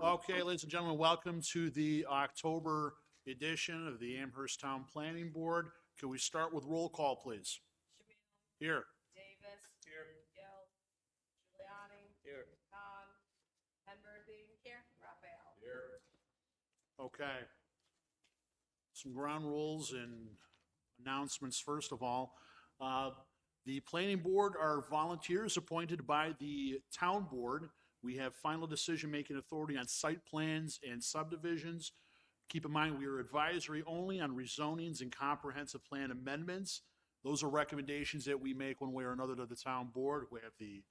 Okay, ladies and gentlemen, welcome to the October edition of the Amherst Town Planning Board. Can we start with roll call, please? Here. Davis. Here. Gill. Giuliani. Here. Khan. Henberthy. Here. Raphael. Here. Okay. Some ground rules and announcements first of all. The planning board are volunteers appointed by the town board. We have final decision-making authority on site plans and subdivisions. Keep in mind, we are advisory only on rezonings and comprehensive plan amendments. Those are recommendations that we make one way or another to the town board. We have the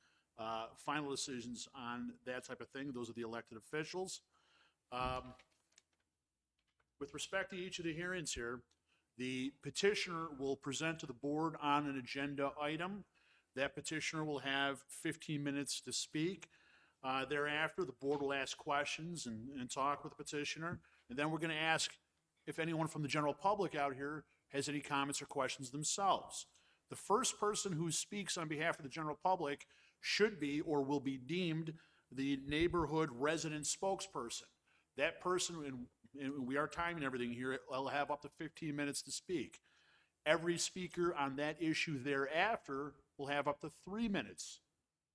final decisions on that type of thing. Those are the elected officials. With respect to each of the hearings here, the petitioner will present to the board on an agenda item. That petitioner will have 15 minutes to speak. Thereafter, the board will ask questions and talk with the petitioner. And then we're going to ask if anyone from the general public out here has any comments or questions themselves. The first person who speaks on behalf of the general public should be or will be deemed the neighborhood resident spokesperson. That person, and we are timing everything here, will have up to 15 minutes to speak. Every speaker on that issue thereafter will have up to 3 minutes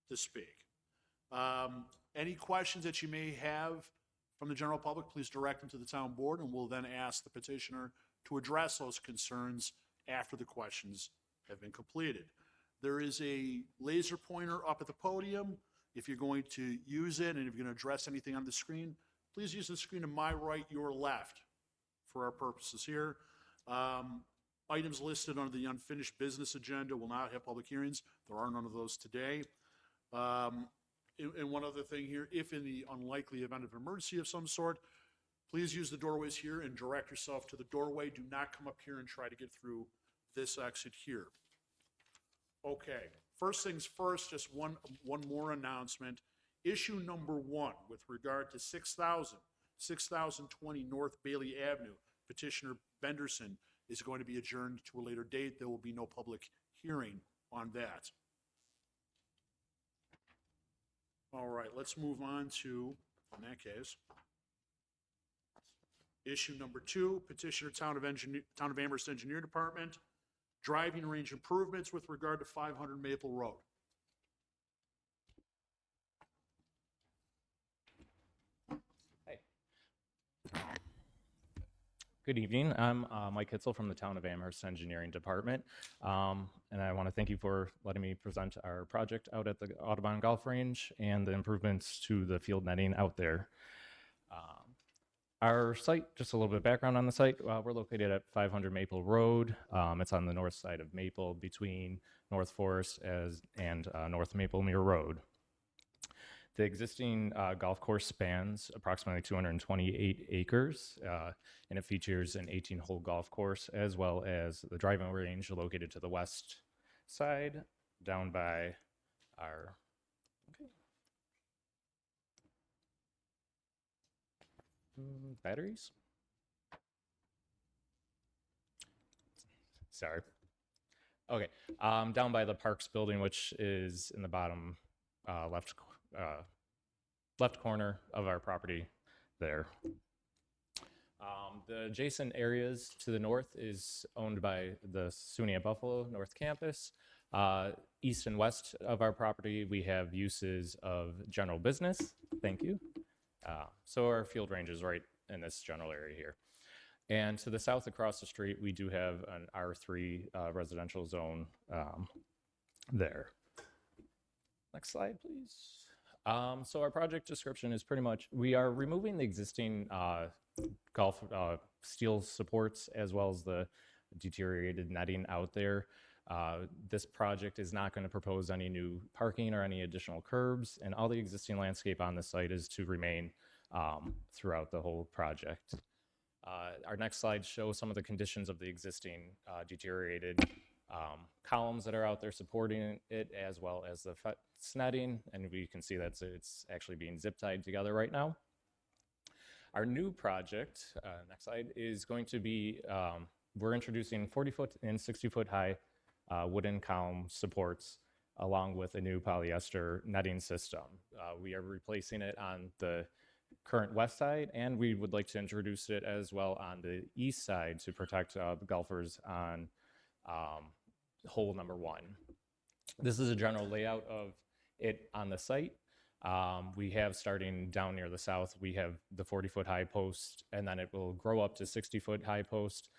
to speak. Any questions that you may have from the general public, please direct them to the town board, and we'll then ask the petitioner to address those concerns after the questions have been completed. There is a laser pointer up at the podium. If you're going to use it and if you're going to address anything on the screen, please use the screen to my right, your left for our purposes here. Items listed under the unfinished business agenda will not have public hearings. There are none of those today. And one other thing here, if in the unlikely event of an emergency of some sort, please use the doorways here and direct yourself to the doorway. Do not come up here and try to get through this exit here. Okay, first things first, just one more announcement. Issue number 1 with regard to 6020 North Bailey Avenue, petitioner Benderson is going to be adjourned to a later date. There will be no public hearing on that. All right, let's move on to, in that case, issue number 2, petitioner Town of Amherst Engineer Department, driving range improvements with regard to 500 Maple Road. Good evening. I'm Mike Hitzel from the Town of Amherst Engineering Department, and I want to thank you for letting me present our project out at the Audubon Golf Range and the improvements to the field netting out there. Our site, just a little bit of background on the site, we're located at 500 Maple Road. It's on the north side of Maple between North Forest and North Maple-Mere Road. The existing golf course spans approximately 228 acres, and it features an 18-hole golf course as well as the driving range located to the west side down by our batteries. Sorry. Okay, down by the Parks building, which is in the bottom left corner of our property there. The adjacent areas to the north is owned by the SUNY at Buffalo North Campus. East and west of our property, we have uses of general business. Thank you. So our field range is right in this general area here. And to the south across the street, we do have an R3 residential zone there. Next slide, please. So our project description is pretty much, we are removing the existing golf steel supports as well as the deteriorated netting out there. This project is not going to propose any new parking or any additional curbs, and all the existing landscape on the site is to remain throughout the whole project. Our next slide shows some of the conditions of the existing deteriorated columns that are out there supporting it, as well as the netting, and we can see that it's actually being zip tied together right now. Our new project, next slide, is going to be, we're introducing 40-foot and 60-foot high wooden column supports along with a new polyester netting system. We are replacing it on the current west side, and we would like to introduce it as well on the east side to protect the golfers on hole number 1. This is a general layout of it on the site. We have, starting down near the south, we have the 40-foot high post, and then it will grow up to 60-foot high post,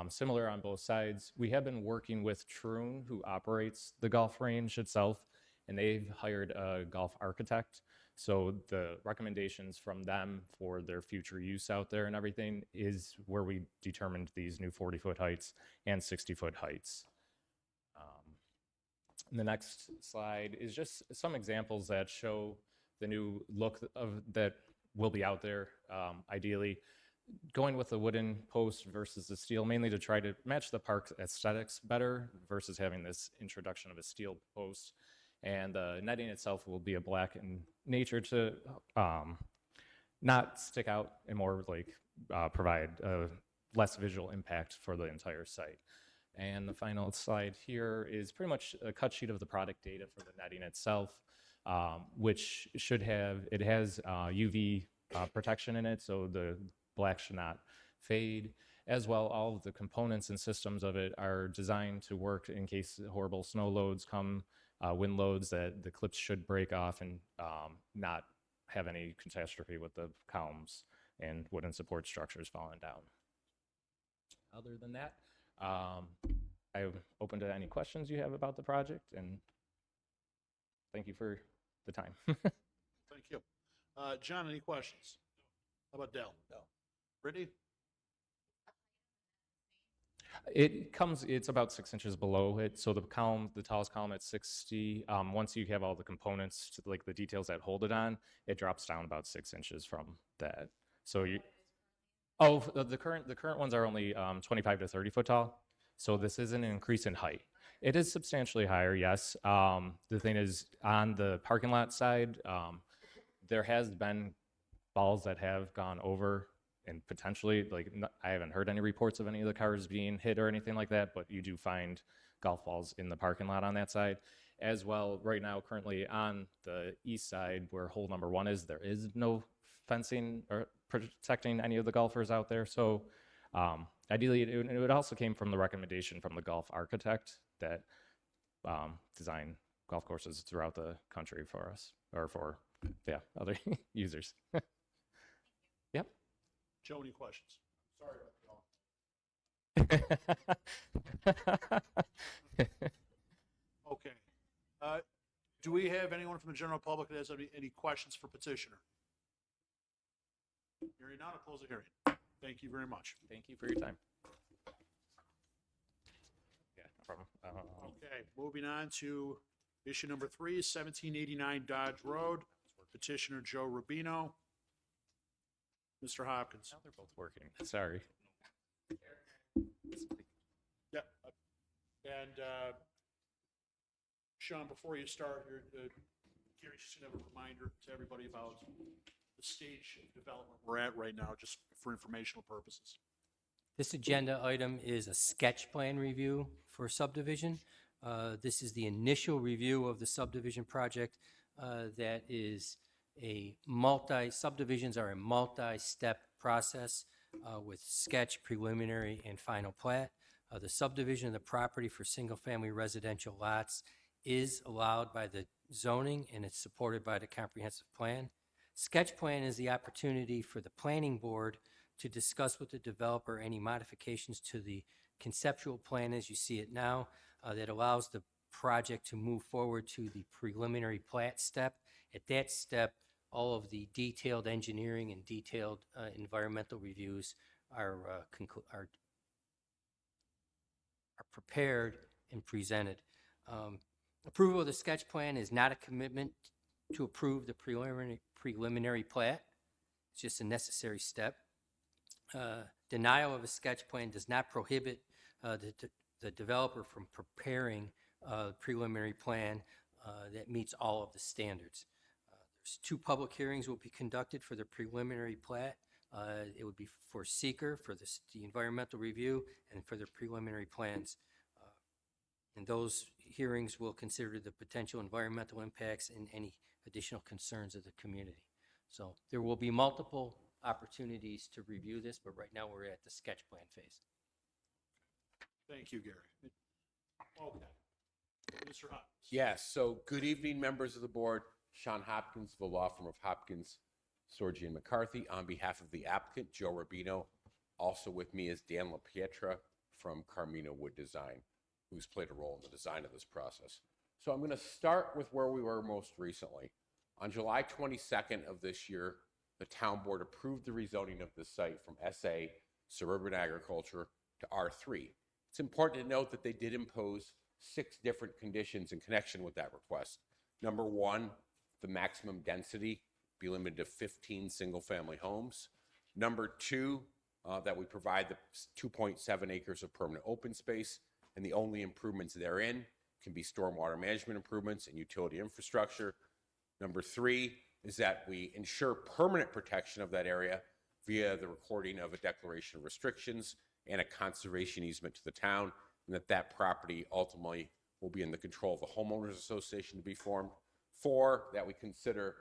similar on both sides. We have been working with Troon, who operates the golf range itself, and they've hired a golf architect. So the recommendations from them for their future use out there and everything is where we determined these new 40-foot heights and 60-foot heights. The next slide is just some examples that show the new look of that will be out there. Ideally, going with the wooden post versus the steel, mainly to try to match the park aesthetics better versus having this introduction of a steel post. And the netting itself will be a black in nature to not stick out and more like provide a less visual impact for the entire site. And the final slide here is pretty much a cut sheet of the product data for the netting itself, which should have, it has UV protection in it, so the black should not fade. As well, all of the components and systems of it are designed to work in case horrible snow loads come, wind loads, that the clips should break off and not have any catastrophe with the columns and wooden support structures falling down. Other than that, I'm open to any questions you have about the project, and thank you for the time. Thank you. John, any questions? How about Dell? No. Brittany? It's about 6 inches below it. So the column, the tallest column at 60, once you have all the components, to, like the details that hold it on, it drops down about 6 inches from that. So you, oh, the current ones are only 25 to 30 foot tall. So this is an increase in height. It is substantially higher, yes. The thing is, on the parking lot side, there has been balls that have gone over, and potentially, like, I haven't heard any reports of any of the cars being hit or anything like that, but you do find golf balls in the parking lot on that side. As well, right now, currently on the east side where hole number 1 is, there is no fencing or protecting any of the golfers out there. So ideally, it also came from the recommendation from the golf architect that design golf courses throughout the country for us, or for, yeah, other users. Yep. Joe, any questions? Sorry about the Okay. Do we have anyone from the general public that has any questions for petitioner? Hearing none, I'll close the hearing. Thank you very much. Thank you for your time. Yeah, no problem. Okay, moving on to issue number 3, 1789 Dodge Road, petitioner Joe Rubino. Mr. Hopkins. Now they're both working. Sorry. Yeah. And Sean, before you start, Gary's just going to have a reminder to everybody about the stage of development we're at right now, just for informational purposes. This agenda item is a sketch plan review for subdivision. This is the initial review of the subdivision project that is subdivisions are a multi-step process with sketch, preliminary, and final plat. The subdivision of the property for single-family residential lots is allowed by the zoning, and it's supported by the comprehensive plan. Sketch plan is the opportunity for the planning board to discuss with the developer any modifications to the conceptual plan as you see it now that allows the project to move forward to the preliminary plat step. At that step, all of the detailed engineering and detailed environmental reviews are prepared and presented. Approval of the sketch plan is not a commitment to approve the preliminary plat. It's just a necessary step. Denial of a sketch plan does not prohibit the developer from preparing a preliminary plan that meets all of the standards. There's 2 public hearings will be conducted for the preliminary plat. It would be for seeker, for the environmental review, and for the preliminary plans. And those hearings will consider the potential environmental impacts and any additional concerns of the community. So there will be multiple opportunities to review this, but right now we're at the sketch plan phase. Thank you, Gary. Okay. Mr. Hopkins. Yes, so good evening, members of the board. Sean Hopkins, of the law firm of Hopkins, Sorgi and McCarthy, on behalf of the applicant, Joe Rubino. Also with me is Dan LaPietra from Carmina Wood Design, who's played a role in the design of this process. So I'm going to start with where we were most recently. On July 22nd of this year, the town board approved the rezoning of this site from SA, suburban agriculture, to R3. It's important to note that they did impose 6 different conditions in connection with that request. Number 1, the maximum density be limited to 15 single-family homes. Number 2, that we provide the 2.7 acres of permanent open space, and the only improvements therein can be stormwater management improvements and utility infrastructure. Number 3 is that we ensure permanent protection of that area via the recording of a declaration of restrictions and a conservation easement to the town, and that property ultimately will be in the control of the homeowners association to be formed. 4, that we consider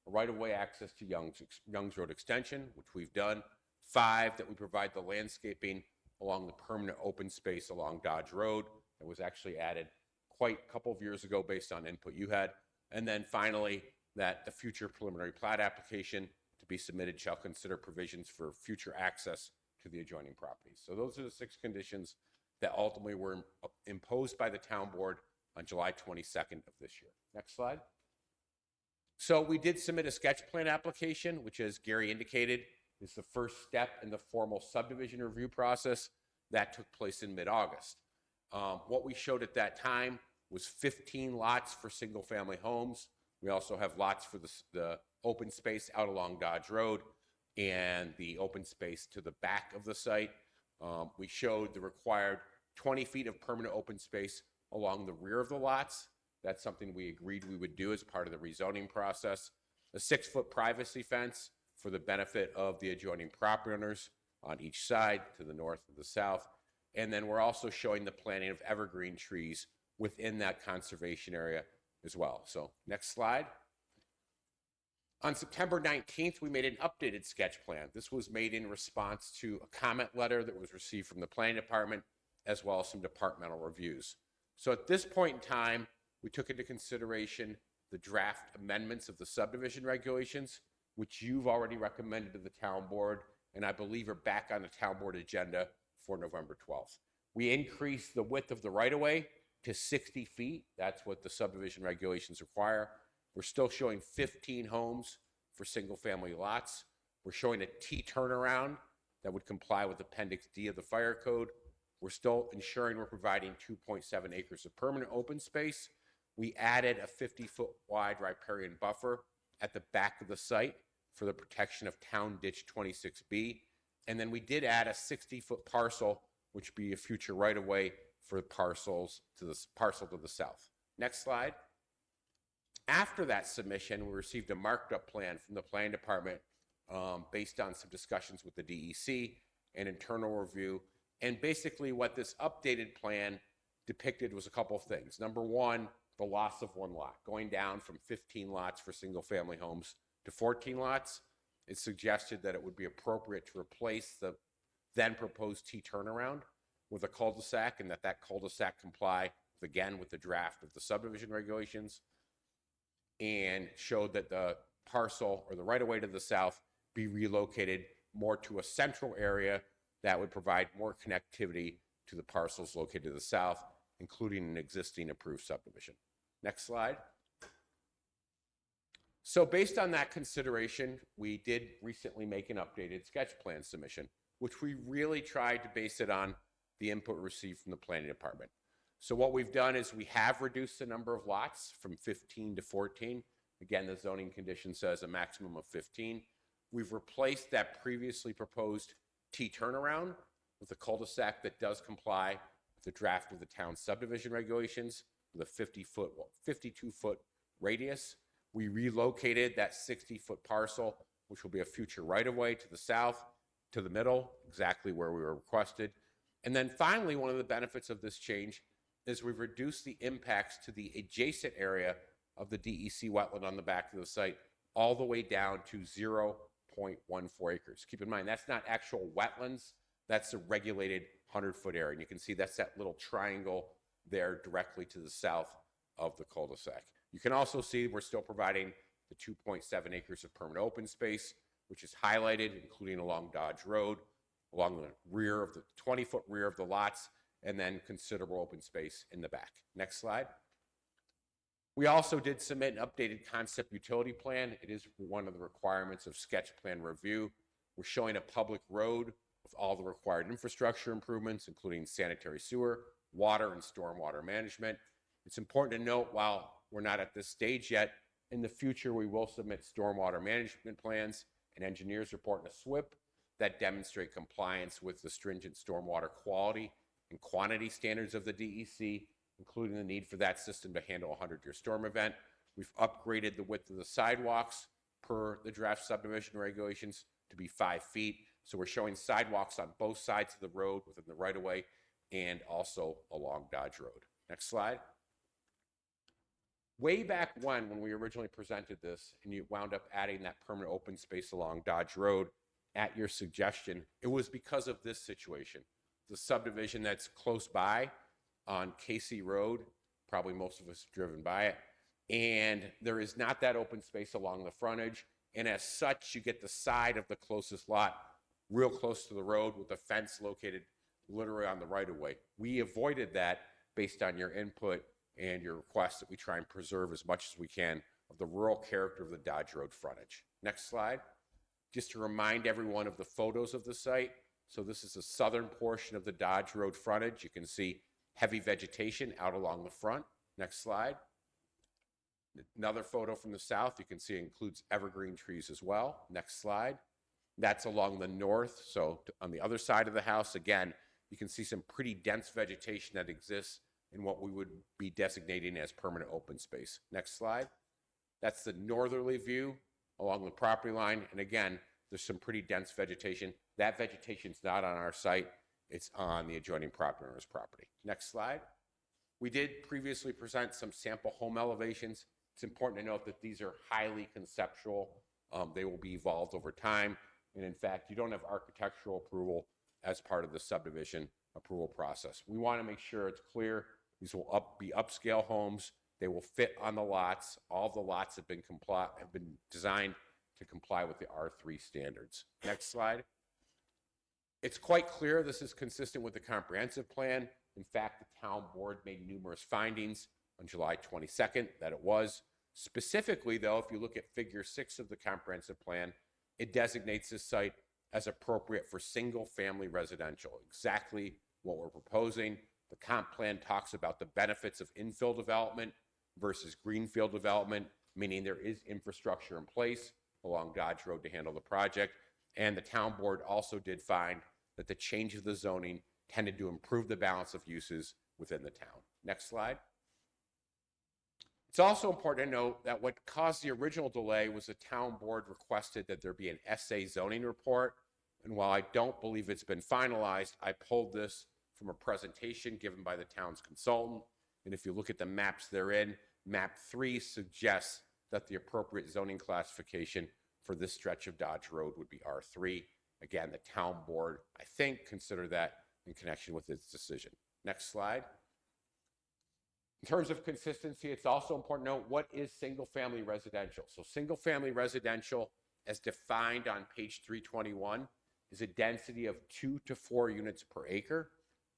a right-of-way access to Young's Road Extension, which we've done. 5, that we provide the landscaping along the permanent open space along Dodge Road that was actually added quite a couple of years ago based on input you had. And then finally, that the future preliminary plat application to be submitted shall consider provisions for future access to the adjoining properties. So those are the 6 conditions that ultimately were imposed by the town board on July 22nd of this year. Next slide. So we did submit a sketch plan application, which, as Gary indicated, is the first step in the formal subdivision review process that took place in mid-August. What we showed at that time was 15 lots for single-family homes. We also have lots for the open space out along Dodge Road and the open space to the back of the site. We showed the required 20 feet of permanent open space along the rear of the lots. That's something we agreed we would do as part of the rezoning process. A 6-foot privacy fence for the benefit of the adjoining property owners on each side, to the north and the south. And then we're also showing the planting of evergreen trees within that conservation area as well. So next slide. On September 19th, we made an updated sketch plan. This was made in response to a comment letter that was received from the planning department, as well as some departmental reviews. So at this point in time, we took into consideration the draft amendments of the subdivision regulations, which you've already recommended to the town board, and I believe are back on the town board agenda for November 12th. We increased the width of the right-of-way to 60 feet. That's what the subdivision regulations require. We're still showing 15 homes for single-family lots. We're showing a T turnaround that would comply with Appendix D of the Fire Code. We're still ensuring we're providing 2.7 acres of permanent open space. We added a 50-foot wide riparian buffer at the back of the site for the protection of Town Ditch 26B. And then we did add a 60-foot parcel, which would be a future right-of-way for parcels to the parcel to the south. Next slide. After that submission, we received a marked up plan from the planning department based on some discussions with the DEC and internal review. And basically what this updated plan depicted was a couple of things. Number 1, the loss of 1 lot, going down from 15 lots for single family homes to 14 lots. It suggested that it would be appropriate to replace the then proposed T turnaround with a cul-de-sac, and that cul-de-sac comply again with the draft of the subdivision regulations, and showed that the parcel or the right-of-way to the south be relocated more to a central area that would provide more connectivity to the parcels located to the south, including an existing approved subdivision. Next slide. So based on that consideration, we did recently make an updated sketch plan submission, which we really tried to base it on the input received from the planning department. So what we've done is we have reduced the number of lots from 15 to 14. Again, the zoning condition says a maximum of 15. We've replaced that previously proposed T turnaround with a cul-de-sac that does comply with the draft of the town subdivision regulations with a 52-foot radius. We relocated that 60-foot parcel, which will be a future right-of-way, to the south, to the middle, exactly where we were requested. And then finally, one of the benefits of this change is we've reduced the impacts to the adjacent area of the DEC wetland on the back of the site, all the way down to 0.14 acres. Keep in mind, that's not actual wetlands. That's a regulated 100-foot area. And you can see that's that little triangle there directly to the south of the cul-de-sac. You can also see we're still providing the 2.7 acres of permanent open space, which is highlighted, including along Dodge Road, along the rear of the 20-foot rear of the lots, and then considerable open space in the back. Next slide. We also did submit an updated concept utility plan. It is one of the requirements of sketch plan review. We're showing a public road with all the required infrastructure improvements, including sanitary sewer, water, and stormwater management. It's important to note, while we're not at this stage yet, in the future we will submit stormwater management plans, an engineer's report, and a SWIP that demonstrate compliance with the stringent stormwater quality and quantity standards of the DEC, including the need for that system to handle a 100-year storm event. We've upgraded the width of the sidewalks per the draft subdivision regulations to be 5 feet. So we're showing sidewalks on both sides of the road within the right-of-way and also along Dodge Road. Next slide. Way back when we originally presented this and you wound up adding that permanent open space along Dodge Road at your suggestion, it was because of this situation. The subdivision that's close by on Casey Road, probably most of us have driven by it, and there is not that open space along the frontage, and as such, you get the side of the closest lot real close to the road with the fence located literally on the right-of-way. We avoided that based on your input and your request that we try and preserve as much as we can of the rural character of the Dodge Road frontage. Next slide. Just to remind everyone of the photos of the site. So this is the southern portion of the Dodge Road frontage. You can see heavy vegetation out along the front. Next slide. Another photo from the south. You can see it includes evergreen trees as well. Next slide. That's along the north. So on the other side of the house, again, you can see some pretty dense vegetation that exists in what we would be designating as permanent open space. Next slide. That's the northerly view along the property line. And again, there's some pretty dense vegetation. That vegetation's not on our site. It's on the adjoining property owner's property. Next slide. We did previously present some sample home elevations. It's important to note that these are highly conceptual. They will be evolved over time. And in fact, you don't have architectural approval as part of the subdivision approval process. We want to make sure it's clear. These will be upscale homes. They will fit on the lots. All the lots have been designed to comply with the R3 standards. Next slide. It's quite clear this is consistent with the comprehensive plan. In fact, the town board made numerous findings on July 22nd that it was. Specifically, though, if you look at figure 6 of the comprehensive plan, it designates this site as appropriate for single-family residential, exactly what we're proposing. The comp plan talks about the benefits of infill development versus greenfield development, meaning there is infrastructure in place along Dodge Road to handle the project. And the town board also did find that the change of the zoning tended to improve the balance of uses within the town. Next slide. It's also important to note that what caused the original delay was the town board requested that there be an SA zoning report. And while I don't believe it's been finalized, I pulled this from a presentation given by the town's consultant. And if you look at the maps therein, map 3 suggests that the appropriate zoning classification for this stretch of Dodge Road would be R3. Again, the town board, I think, considered that in connection with its decision. Next slide. In terms of consistency, it's also important to note what is single-family residential. So single-family residential, as defined on page 321, is a density of 2 to 4 units per acre.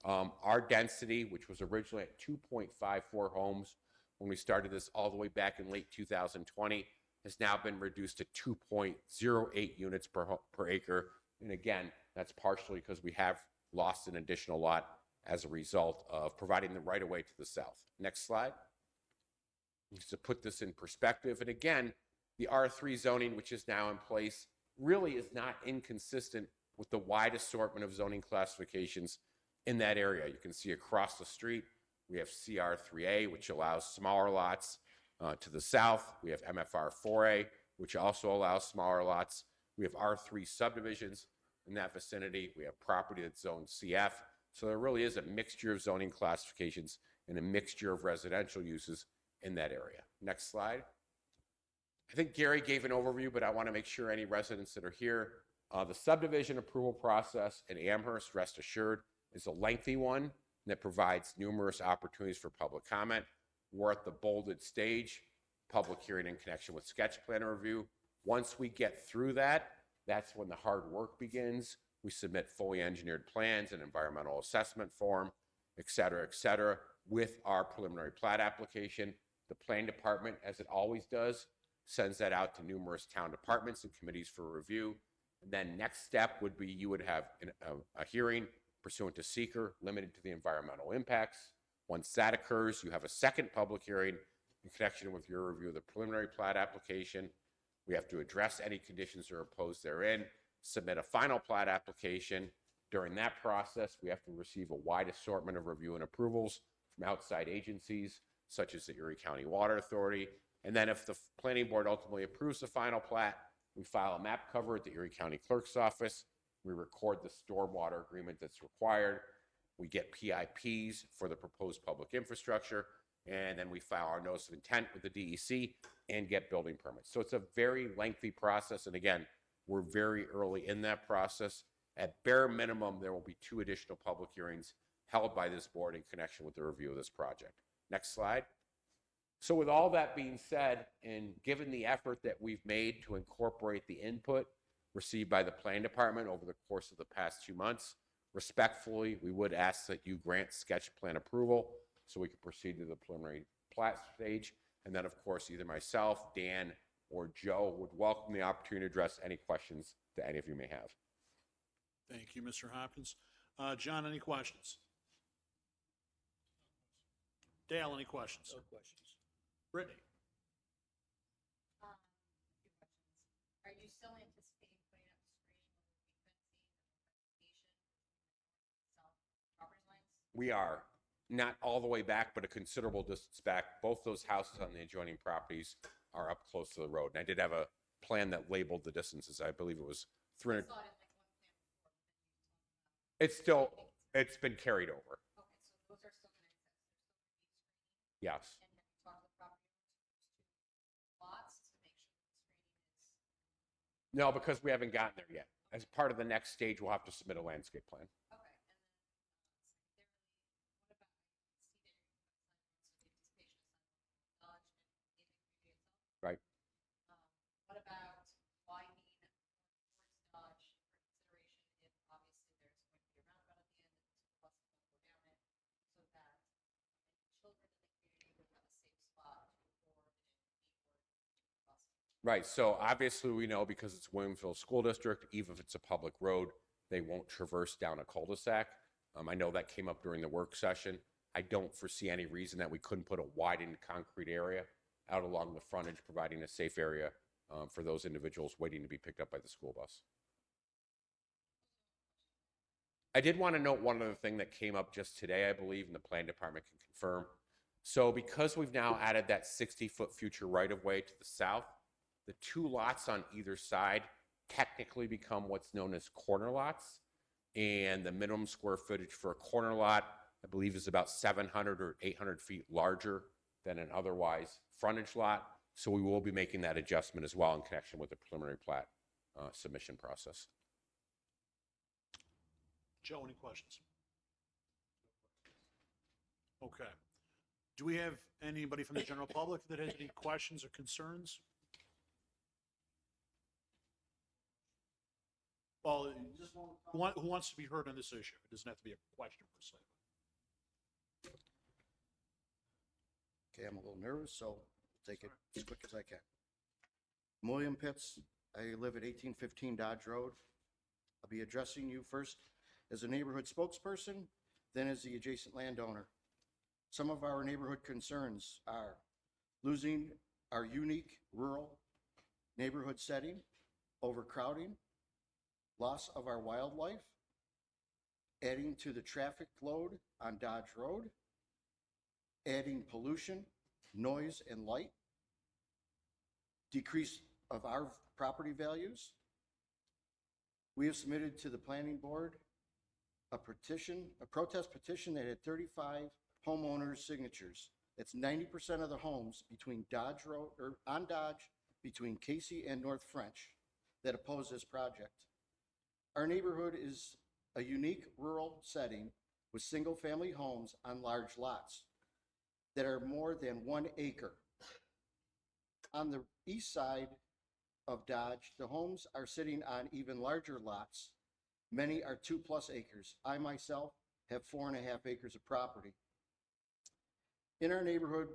Our density, which was originally at 2.54 homes when we started this all the way back in late 2020, has now been reduced to 2.08 units per acre. And again, that's partially because we have lost an additional lot as a result of providing the right-of-way to the south. Next slide. Just to put this in perspective, and again, the R3 zoning, which is now in place, really is not inconsistent with the wide assortment of zoning classifications in that area. You can see across the street, we have CR3A, which allows smaller lots. To the south, we have MFR 4A, which also allows smaller lots. We have R3 subdivisions in that vicinity. We have property that's zoned CF. So there really is a mixture of zoning classifications and a mixture of residential uses in that area. Next slide. I think Gary gave an overview, but I want to make sure any residents that are here, the subdivision approval process in Amherst, rest assured, is a lengthy one that provides numerous opportunities for public comment. We're at the bolded stage, public hearing in connection with sketch plan review. Once we get through that, that's when the hard work begins. We submit fully engineered plans and environmental assessment form, et cetera, with our preliminary plat application. The planning department, as it always does, sends that out to numerous town departments and committees for review. And then next step would be you would have a hearing pursuant to seeker limited to the environmental impacts. Once that occurs, you have a second public hearing in connection with your review of the preliminary plat application. We have to address any conditions that are opposed therein, submit a final plat application. During that process, we have to receive a wide assortment of review and approvals from outside agencies, such as the Erie County Water Authority. And then if the planning board ultimately approves the final plat, we file a map cover at the Erie County Clerk's office. We record the stormwater agreement that's required. We get PIPs for the proposed public infrastructure, and then we file our notice of intent with the DEC and get building permits. So it's a very lengthy process. And again, we're very early in that process. At bare minimum, there will be 2 additional public hearings held by this board in connection with the review of this project. Next slide. So with all that being said, and given the effort that we've made to incorporate the input received by the planning department over the course of the past 2 months, respectfully, we would ask that you grant sketch plan approval so we can proceed to the preliminary plat stage. And then, of course, either myself, Dan, or Joe would welcome the opportunity to address any questions that any of you may have. Thank you, Mr. Hopkins. John, any questions? Dale, any questions? No questions. Brittany? Few questions. Are you still anticipating putting up a screening or fencing or vegetation property lines? We are not all the way back, but a considerable distance back. Both those houses on the adjoining properties are up close to the road. And I did have a plan that labeled the distances. I believe it was 300. I saw it in like one plan before, but then you It's still, it's been carried over. talked about. Okay, so those are still going to exist. There's still going to be screening. Yes. And have you talked to the property owners to lots to make sure that the screening is? No, because we haven't gotten there yet. As part of the next stage, we'll have to submit a landscape plan. Okay, and then secondarily, what about, I see there you have a site on Dodge and Right. What about widening towards Dodge for consideration if obviously there's going to be a roundabout at the end and the school buses won't go down it, so that children in the community would have a safe spot to board and be boarded buses? Right. So obviously we know because it's Williamsville School District, even if it's a public road, they won't traverse down a cul-de-sac. I know that came up during the work session. I don't foresee any reason that we couldn't put a widened concrete area out along the frontage, providing a safe area for those individuals waiting to be picked up by the school bus. I did want to note one other thing that came up just today, I believe, and the plan department can confirm. So because we've now added that 60-foot future right-of-way to the south, the 2 lots on either side technically become what's known as corner lots. And the minimum square footage for a corner lot, I believe, is about 700 or 800 feet larger than an otherwise frontage lot. So we will be making that adjustment as well in connection with the preliminary plat submission process. Joe, any questions? Okay. Do we have anybody from the general public that has any questions or concerns? Well, who wants to be heard on this issue? It doesn't have to be a question per se. Okay, I'm a little nervous, so I'll take it as quick as I can. I'm William Pitts. I live at 1815 Dodge Road. I'll be addressing you first as a neighborhood spokesperson, then as the adjacent landowner. Some of our neighborhood concerns are losing our unique rural neighborhood setting, overcrowding, loss of our wildlife, adding to the traffic load on Dodge Road, adding pollution, noise, and light, decrease of our property values. We have submitted to the planning board a protest petition that had 35 homeowners' signatures. That's 90% of the homes between Dodge Road, or on Dodge between Casey and North French that oppose this project. Our neighborhood is a unique rural setting with single-family homes on large lots that are more than 1 acre. On the east side of Dodge, the homes are sitting on even larger lots. Many are 2+ acres. I myself have 4.5 acres of property. In our neighborhood,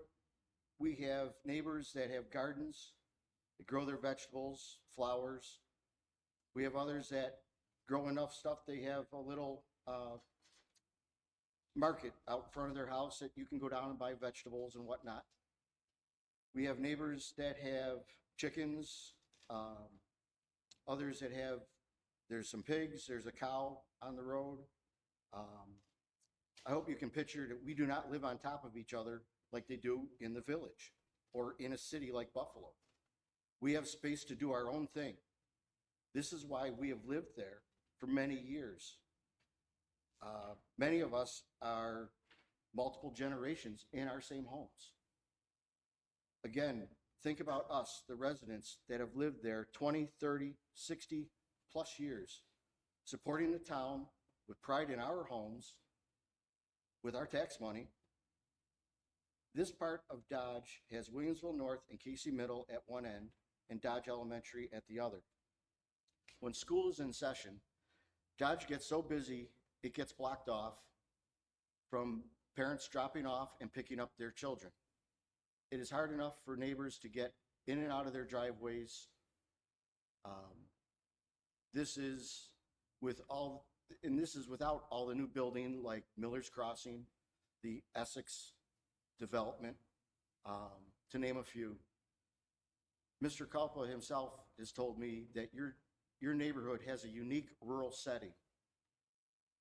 we have neighbors that have gardens, that grow their vegetables, flowers. We have others that grow enough stuff, they have a little market out in front of their house that you can go down and buy vegetables and whatnot. We have neighbors that have chickens, others that have, there's some pigs, there's a cow on the road. I hope you can picture that we do not live on top of each other like they do in the village or in a city like Buffalo. We have space to do our own thing. This is why we have lived there for many years. Many of us are multiple generations in our same homes. Again, think about us, the residents that have lived there 20, 30, 60+ years, supporting the town with pride in our homes, with our tax money. This part of Dodge has Williamsville North and Casey Middle at one end and Dodge Elementary at the other. When school is in session, Dodge gets so busy, it gets blocked off from parents dropping off and picking up their children. It is hard enough for neighbors to get in and out of their driveways. This is without all the new building like Miller's Crossing, the Essex development, to name a few. Mr. Kalpa himself has told me that your neighborhood has a unique rural setting.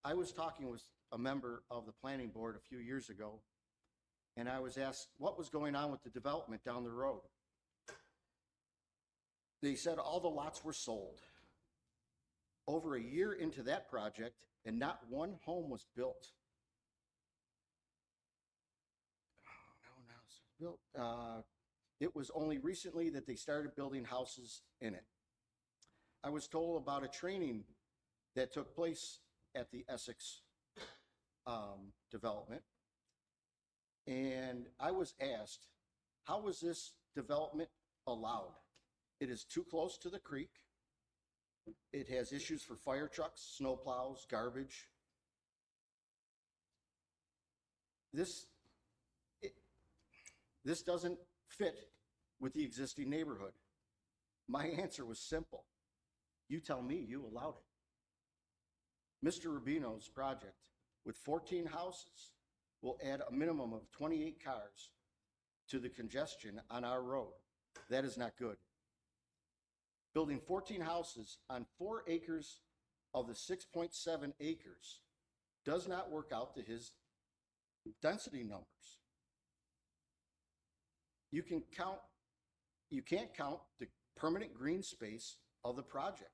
I was talking with a member of the planning board a few years ago, and I was asked what was going on with the development down the road. They said all the lots were sold. Over a year into that project, and not one home was built. It was only recently that they started building houses in it. I was told about a training that took place at the Essex development. And I was asked, how was this development allowed? It is too close to the creek. It has issues for fire trucks, snow plows, garbage. This doesn't fit with the existing neighborhood. My answer was simple. You tell me you allowed it. Mr. Rubino's project with 14 houses will add a minimum of 28 cars to the congestion on our road. That is not good. Building 14 houses on 4 acres of the 6.7 acres does not work out to his density numbers. You can't count the permanent green space of the project.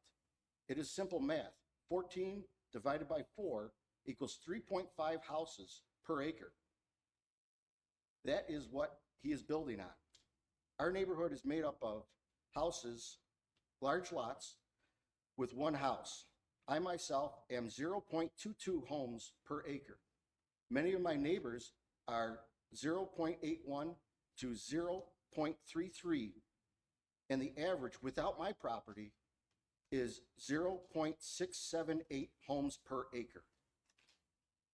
It is simple math. 14 divided by 4 equals 3.5 houses per acre. That is what he is building on. Our neighborhood is made up of houses, large lots, with one house. I myself am 0.22 homes per acre. Many of my neighbors are 0.81 to 0.33, and the average without my property is 0.678 homes per acre.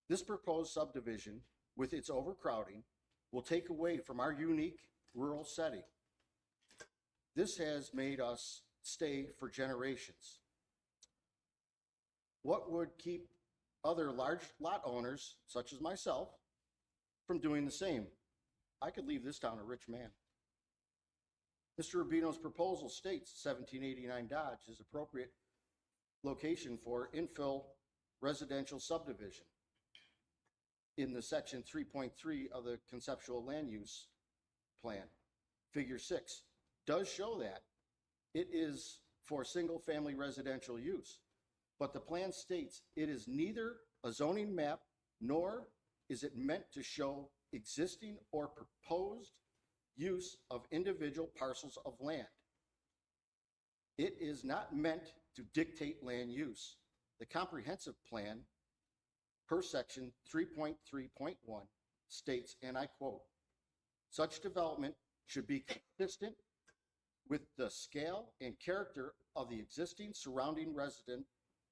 This proposed subdivision, with its overcrowding, will take away from our unique rural setting. This has made us stay for generations. What would keep other large lot owners, such as myself, from doing the same? I could leave this town a rich man. Mr. Rubino's proposal states 1789 Dodge is appropriate location for infill residential subdivision in the section 3.3 of the conceptual land use plan. Figure 6 does show that it is for single-family residential use, but the plan states it is neither a zoning map nor is it meant to show existing or proposed use of individual parcels of land. It is not meant to dictate land use. The comprehensive plan per section 3.3.1 states, and I quote, "Such development should be consistent with the scale and character of the existing surrounding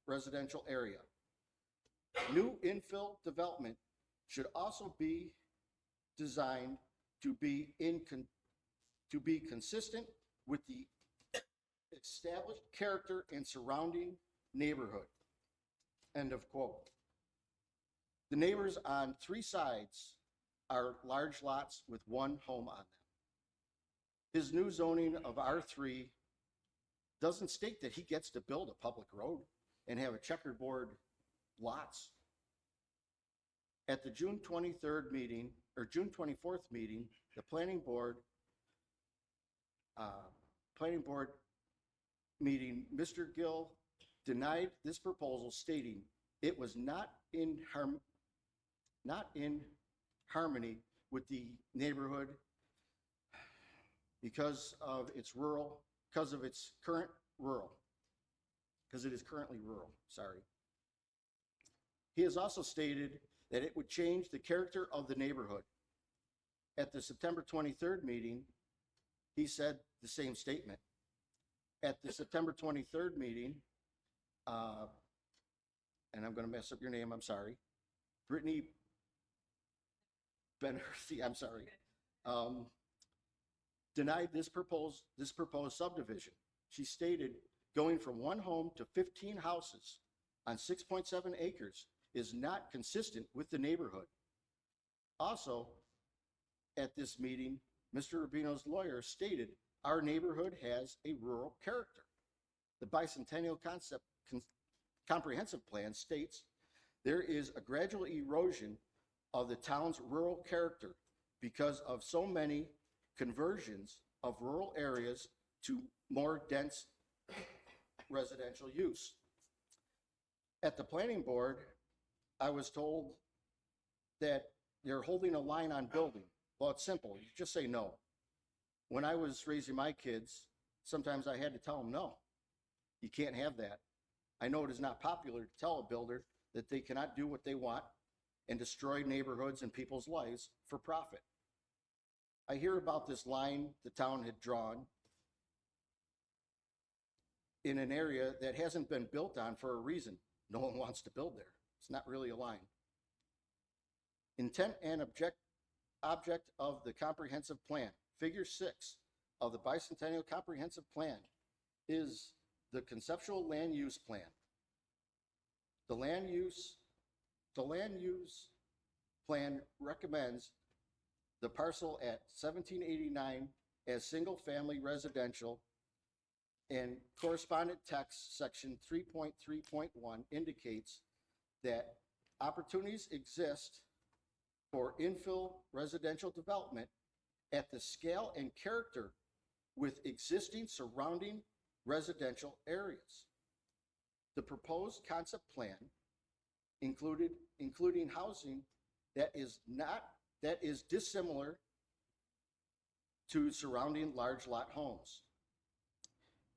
residential area. New infill development should also be designed to be consistent with the established character and surrounding neighborhood." End of quote. The neighbors on 3 sides are large lots with 1 home on them. His new zoning of R3 doesn't state that he gets to build a public road and have a checkerboard lots. At the June 23rd meeting, or June 24th meeting, the planning board meeting, Mr. Gill denied this proposal, stating it was not in harmony with the neighborhood because it is currently rural, sorry. He has also stated that it would change the character of the neighborhood. At the September 23rd meeting, he said the same statement. At the September 23rd meeting, and I'm going to mess up your name, I'm sorry, Brittany Benherthy, I'm sorry, denied this proposed subdivision. She stated going from 1 home to 15 houses on 6.7 acres is not consistent with the neighborhood. Also, at this meeting, Mr. Rubino's lawyer stated our neighborhood has a rural character. The bicentennial comprehensive plan states there is a gradual erosion of the town's rural character because of so many conversions of rural areas to more dense residential use. At the planning board, I was told that they're holding a line on building. Well, it's simple. You just say no. When I was raising my kids, sometimes I had to tell them no. You can't have that. I know it is not popular to tell a builder that they cannot do what they want and destroy neighborhoods and people's lives for profit. I hear about this line the town had drawn in an area that hasn't been built on for a reason. No one wants to build there. It's not really a line. Intent and object of the comprehensive plan. Figure 6 of the bicentennial comprehensive plan is the conceptual land use plan. The land use plan recommends the parcel at 1789 as single-family residential, and correspondent text section 3.3.1 indicates that opportunities exist for infill residential development at the scale and character with existing surrounding residential areas. The proposed concept plan including housing that is dissimilar to surrounding large lot homes.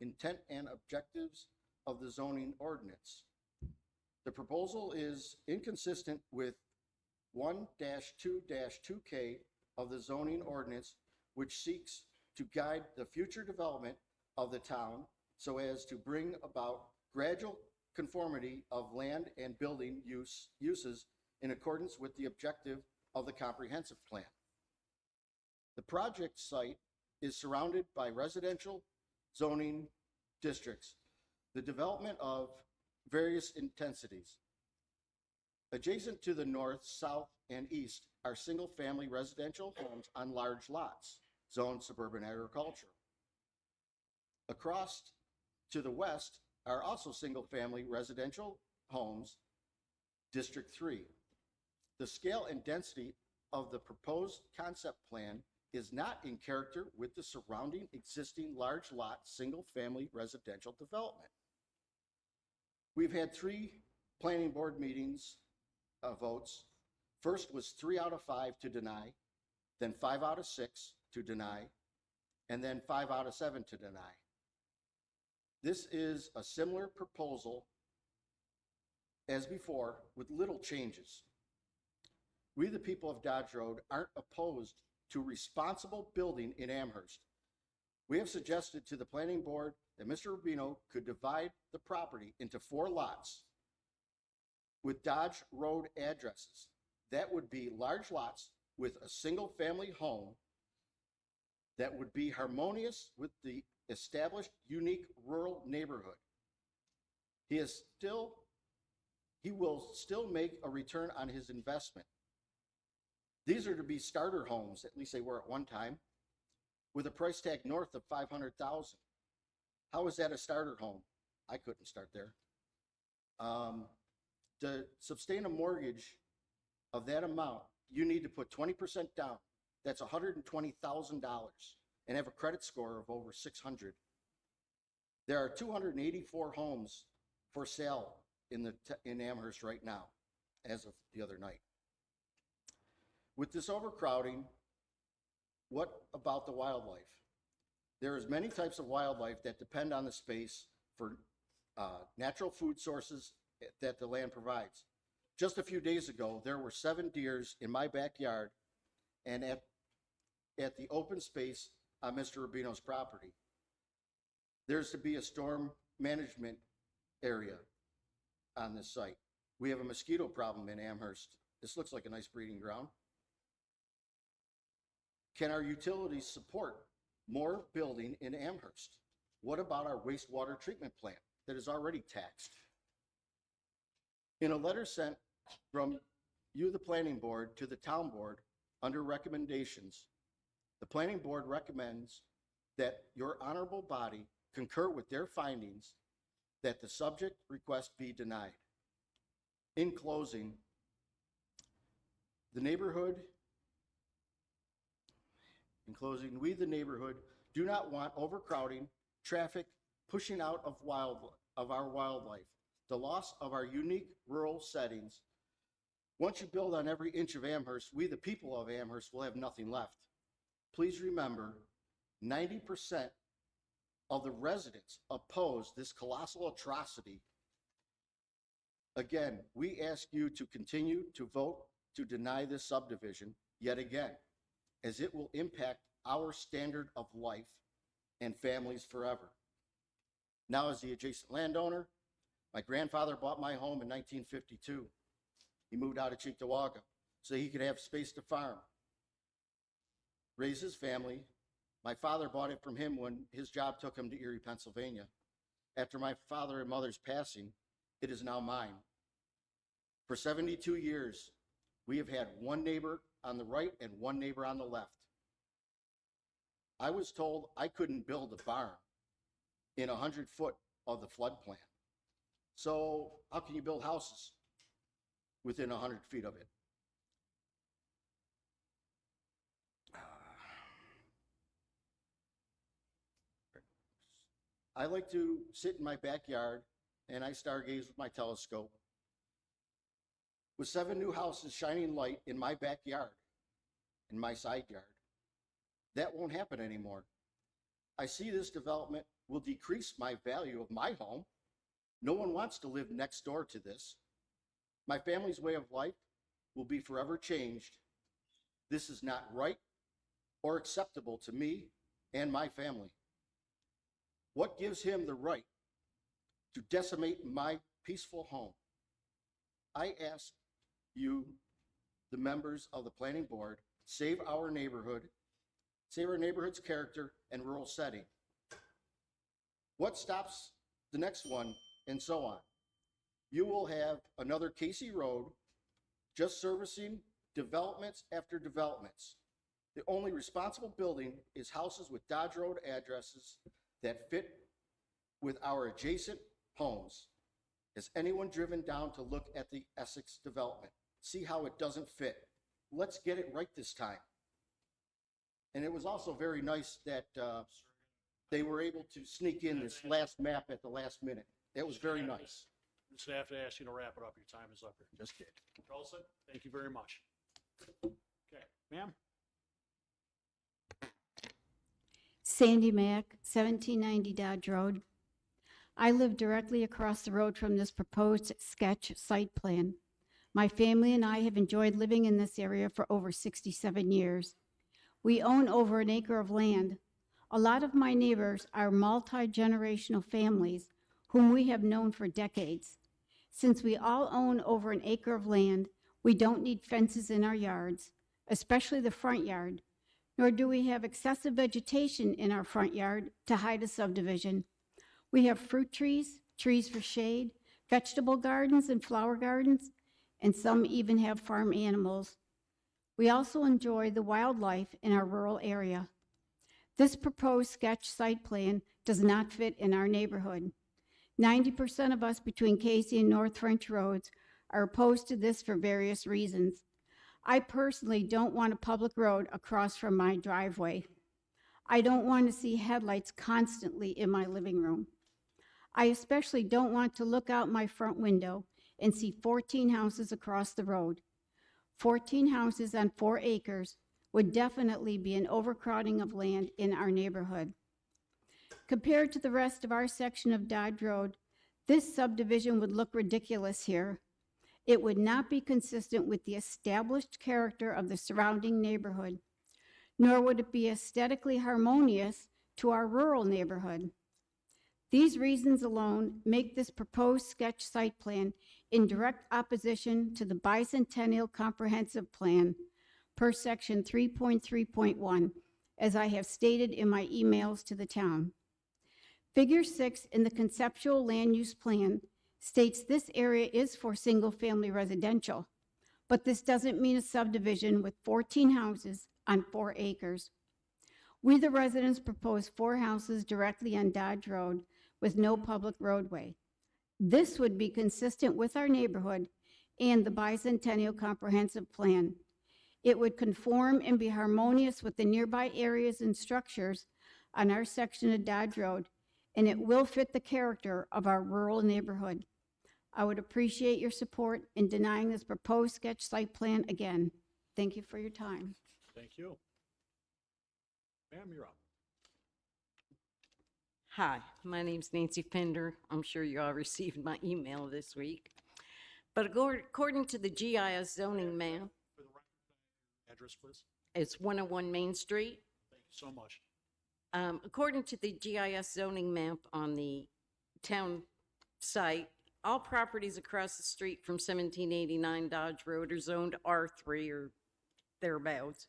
Intent and objectives of the zoning ordinance. The proposal is inconsistent with 1-2-2K of the zoning ordinance, which seeks to guide the future development of the town so as to bring about gradual conformity of land and building uses in accordance with the objective of the comprehensive plan. The project site is surrounded by residential zoning districts, the development of various intensities. Adjacent to the north, south, and east are single-family residential homes on large lots, zoned suburban agricultural. Across to the west are also single-family residential homes, District 3. The scale and density of the proposed concept plan is not in character with the surrounding existing large lot single-family residential development. We've had 3 planning board meetings votes. First was 3 out of 5 to deny, then 5 out of 6 to deny, and then 5 out of 7 to deny. This is a similar proposal as before with little changes. We, the people of Dodge Road, aren't opposed to responsible building in Amherst. We have suggested to the planning board that Mr. Rubino could divide the property into 4 lots with Dodge Road addresses. That would be large lots with a single-family home that would be harmonious with the established, unique rural neighborhood. He will still make a return on his investment. These are to be starter homes, at least they were at one time, with a price tag north of $500,000. How is that a starter home? I couldn't start there. To sustain a mortgage of that amount, you need to put 20% down. That's $120,000 and have a credit score of over 600. There are 284 homes for sale in Amherst right now, as of the other night. With this overcrowding, what about the wildlife? There is many types of wildlife that depend on the space for natural food sources that the land provides. Just a few days ago, there were 7 deers in my backyard and at the open space on Mr. Rubino's property. There's to be a storm management area on this site. We have a mosquito problem in Amherst. This looks like a nice breeding ground. Can our utilities support more building in Amherst? What about our wastewater treatment plant that is already taxed? In a letter sent from you, the planning board, to the town board under recommendations, the planning board recommends that your honorable body concur with their findings that the subject request be denied. In closing, we, the neighborhood, do not want overcrowding, traffic, pushing out of our wildlife, the loss of our unique rural settings. Once you build on every inch of Amherst, we, the people of Amherst, will have nothing left. Please remember, 90% of the residents oppose this colossal atrocity. Again, we ask you to continue to vote to deny this subdivision yet again, as it will impact our standard of life and families forever. Now, as the adjacent landowner, my grandfather bought my home in 1952. He moved out of Cheektowaga so he could have space to farm, raise his family. My father bought it from him when his job took him to Erie, Pennsylvania. After my father and mother's passing, it is now mine. For 72 years, we have had one neighbor on the right and one neighbor on the left. I was told I couldn't build a barn in 100 foot of the floodplain. So how can you build houses within 100 feet of it? I like to sit in my backyard and I stargaze with my telescope. With 7 new houses shining light in my backyard, in my side yard, that won't happen anymore. I see this development will decrease my value of my home. No one wants to live next door to this. My family's way of life will be forever changed. This is not right or acceptable to me and my family. What gives him the right to decimate my peaceful home? I ask you, the members of the planning board, save our neighborhood, save our neighborhood's character and rural setting. What stops the next one, and so on? You will have another Casey Road just servicing developments after developments. The only responsible building is houses with Dodge Road addresses that fit with our adjacent homes. Has anyone driven down to look at the Essex development? See how it doesn't fit. Let's get it right this time. And it was also very nice that they were able to sneak in this last map at the last minute. That was very nice. Just have to ask you to wrap it up. Your time is up here. Just kidding. Carlson, thank you very much. Okay, ma'am? Sandy Mack, 1790 Dodge Road. I live directly across the road from this proposed sketch site plan. My family and I have enjoyed living in this area for over 67 years. We own over an acre of land. A lot of my neighbors are multi-generational families whom we have known for decades. Since we all own over an acre of land, we don't need fences in our yards, especially the front yard, nor do we have excessive vegetation in our front yard to hide a subdivision. We have fruit trees, trees for shade, vegetable gardens and flower gardens, and some even have farm animals. We also enjoy the wildlife in our rural area. This proposed sketch site plan does not fit in our neighborhood. 90% of us between Casey and North French Roads are opposed to this for various reasons. I personally don't want a public road across from my driveway. I don't want to see headlights constantly in my living room. I especially don't want to look out my front window and see 14 houses across the road. 14 houses on 4 acres would definitely be an overcrowding of land in our neighborhood. Compared to the rest of our section of Dodge Road, this subdivision would look ridiculous here. It would not be consistent with the established character of the surrounding neighborhood, nor would it be aesthetically harmonious to our rural neighborhood. These reasons alone make this proposed sketch site plan in direct opposition to the Bicentennial Comprehensive Plan per section 3.3.1, as I have stated in my emails to the town. Figure 6 in the conceptual land use plan states this area is for single-family residential, but this doesn't mean a subdivision with 14 houses on 4 acres. We, the residents, propose 4 houses directly on Dodge Road with no public roadway. This would be consistent with our neighborhood and the Bicentennial Comprehensive Plan. It would conform and be harmonious with the nearby areas and structures on our section of Dodge Road, and it will fit the character of our rural neighborhood. I would appreciate your support in denying this proposed sketch site plan again. Thank you for your time. Thank you. Ma'am, you're up. Hi, my name's Nancy Pender. I'm sure you all received my email this week. But according to the GIS zoning map, For the record, address, please. it's 101 Main Street. Thank you so much. According to the GIS zoning map on the town site, all properties across the street from 1789 Dodge Road are zoned R3 or thereabouts.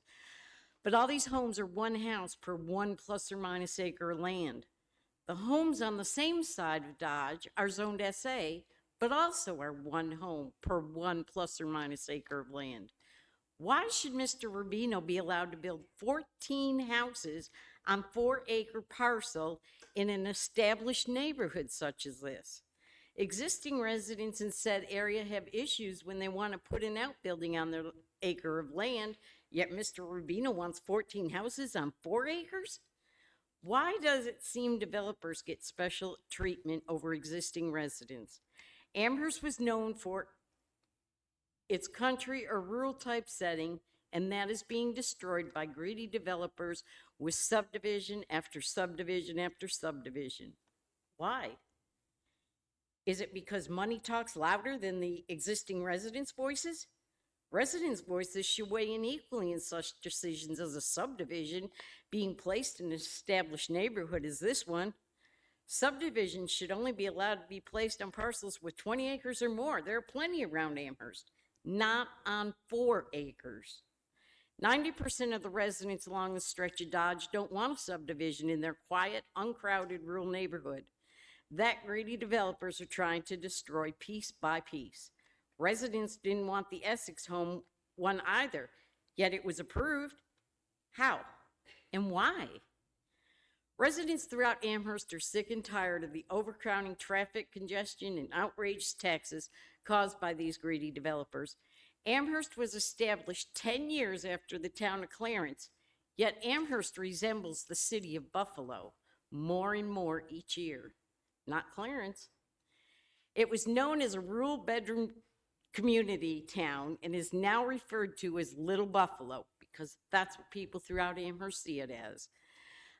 But all these homes are one house per 1 plus or minus acre of land. The homes on the same side of Dodge are zoned SA, but also are one home per 1 plus or minus acre of land. Why should Mr. Rubino be allowed to build 14 houses on 4-acre parcel in an established neighborhood such as this? Existing residents in said area have issues when they want to put an outbuilding on their acre of land, yet Mr. Rubino wants 14 houses on 4 acres? Why does it seem developers get special treatment over existing residents? Amherst was known for its country or rural type setting, and that is being destroyed by greedy developers with subdivision after subdivision after subdivision. Why? Is it because money talks louder than the existing residents' voices? Residents' voices should weigh in equally in such decisions as a subdivision being placed in an established neighborhood as this one. Subdivisions should only be allowed to be placed on parcels with 20 acres or more. There are plenty around Amherst, not on 4 acres. 90% of the residents along the stretch of Dodge don't want a subdivision in their quiet, uncrowded rural neighborhood. That greedy developers are trying to destroy piece by piece. Residents didn't want the Essex home one either, yet it was approved. How and why? Residents throughout Amherst are sick and tired of the overcrowding, traffic congestion, and outrageous taxes caused by these greedy developers. Amherst was established 10 years after the town of Clarence, yet Amherst resembles the city of Buffalo more and more each year. Not Clarence. It was known as a rural bedroom community town and is now referred to as Little Buffalo because that's what people throughout Amherst see it as.